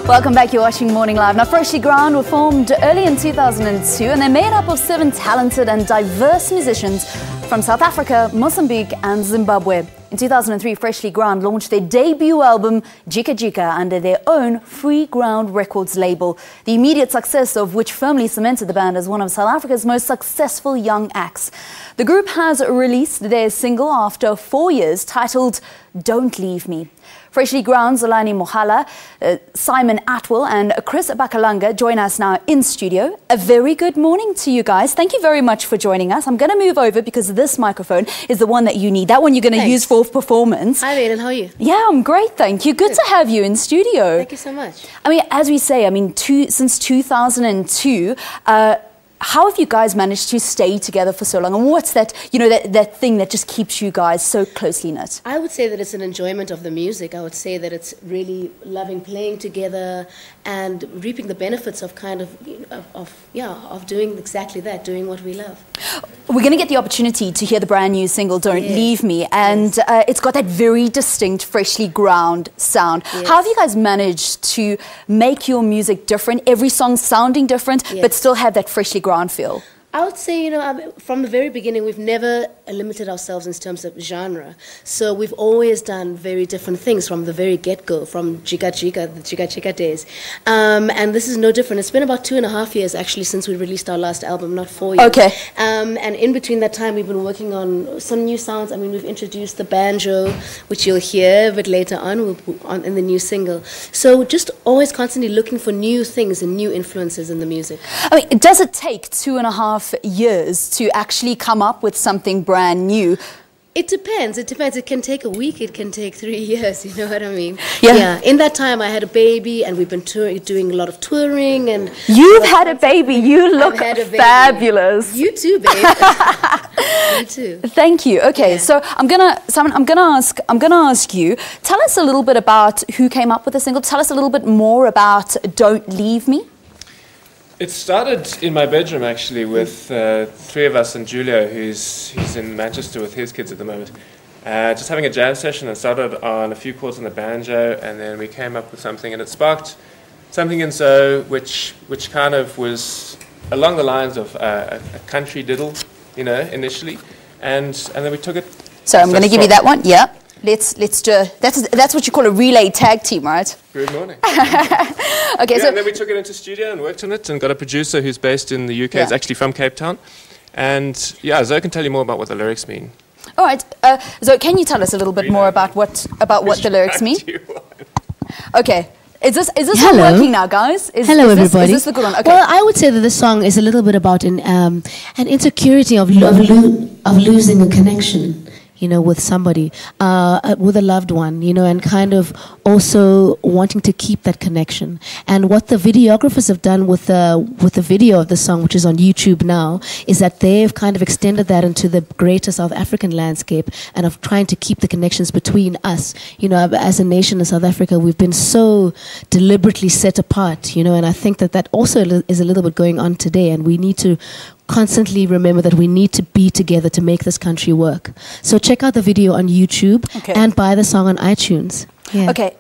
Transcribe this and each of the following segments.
Welcome back, you're watching Morning Live. Now, Freshlyground were formed early in 2002 and they're made up of 7 talented and diverse musicians from South Africa, Mozambique and Zimbabwe. In 2003, Freshlyground launched their debut album, Jika Jika, under their own Freeground Records label, the immediate success of which firmly cemented the band as one of South Africa's most successful young acts. The group has released their single after 4 years, titled Don't Leave Me. Freshlyground, Zolani Mahola, Simon Attwell and Chris Bakalanga join us now in studio. A very good morning to you guys. Thank you very much for joining us. I'm going to move over because this microphone is the one that you need. That one you're going to use for performance. Hi, Aiden. How are you? Yeah, I'm great, thank you. Good to have you in studio. Thank you so much. I mean, as we say, since 2002, how have you guys managed to stay together for so long? And what's that, that thing that just keeps you guys so closely knit? I would say that it's an enjoyment of the music. I would say that it's really loving playing together and reaping the benefits of of doing exactly that, doing what we love. We're going to get the opportunity to hear the brand new single, Don't Leave Me, and it's got that very distinct Freshlyground sound. Yes. How have you guys managed to make your music different, every song sounding different, but still have that Freshlyground feel? I would say, from the very beginning, we've never limited ourselves in terms of genre. So we've always done very different things from the very get-go, from Jika Jika, the Jika Jika days. And this is no different. It's been about 2.5 years, actually, since we released our last album, not 4 years. Okay. And in between that time, we've been working on some new sounds. I mean, we've introduced the banjo, which you'll hear a bit later on in the new single. So just always constantly looking for new things and new influences in the music. I mean, does it take 2.5 years to actually come up with something brand new? It depends. It depends. It can take a week. It can take 3 years. You know what I mean? Yeah. In that time, I had a baby, and we've been doing a lot of touring. And you've had a baby. You look fabulous. You too, babe. You too. Thank you. Okay, so I'm gonna ask you. Tell us a little bit about who came up with the single. Tell us a little bit more about Don't Leave Me. It started in my bedroom, actually, with 3 of us and Julio, who's in Manchester with his kids at the moment. Just having a jam session, and started on a few chords on the banjo, and then we came up with something, and it sparked something in Zo, which kind of was along the lines of a country diddle, initially, and then we took it. So I'm going to give you that one. Yeah. Let's do. That's what you call a relay tag team, right? Good morning. Okay, and then we took it into studio and worked on it, and got a producer who's based in the UK. He's actually from Cape Town, and Zo can tell you more about what the lyrics mean. All right, Zo, can you tell us a little bit more about what the lyrics mean? Okay. Is this all working now, guys? Hello, everybody. Is this the good one? Okay. Well, I would say that this song is a little bit about an insecurity of losing a connection, with somebody, with a loved one, and kind of also wanting to keep that connection. And what the videographers have done with the video of the song, which is on YouTube now, is that they've kind of extended that into the greater South African landscape and of trying to keep the connections between us. As a nation in South Africa, we've been so deliberately set apart, and I think that also is a little bit going on today, and we need to constantly remember that we need to be together to make this country work. So check out the video on YouTube and buy the song on iTunes. Yeah. Okay.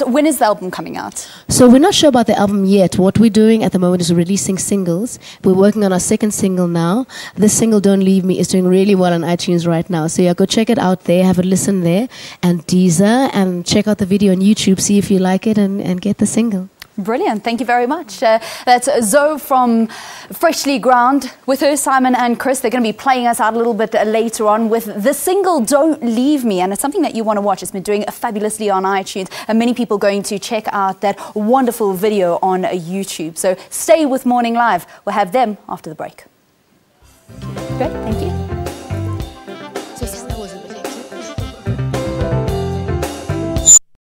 When is the album coming out? So we're not sure about the album yet. What we're doing at the moment is releasing singles. We're working on our 2nd single now. This single, Don't Leave Me, is doing really well on iTunes right now. So go check it out there, have a listen there, and Deezer, and check out the video on YouTube, see if you like it, and get the single. Brilliant. Thank you very much. That's Zo from Freshlyground. With her, Simon and Chris, they're going to be playing us out a little bit later on with the single Don't Leave Me. And it's something that you want to watch. It's been doing fabulously on iTunes. And many people going to check out that wonderful video on YouTube. So stay with Morning Live. We'll have them after the break. Great. Thank you.